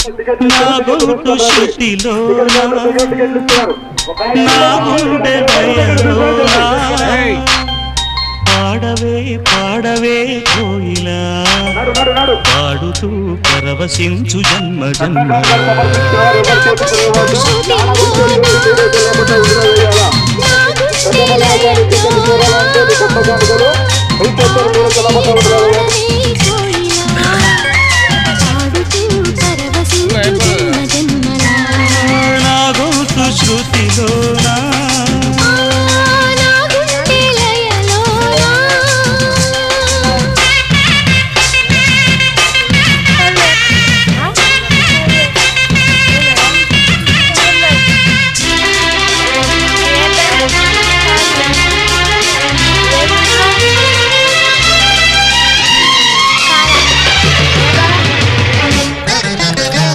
నా గోటు శృతిలో నా గుండె పాడవే పాడవే కోయిలా పాడుతూ పరవశించు జన్మ జన్మ నా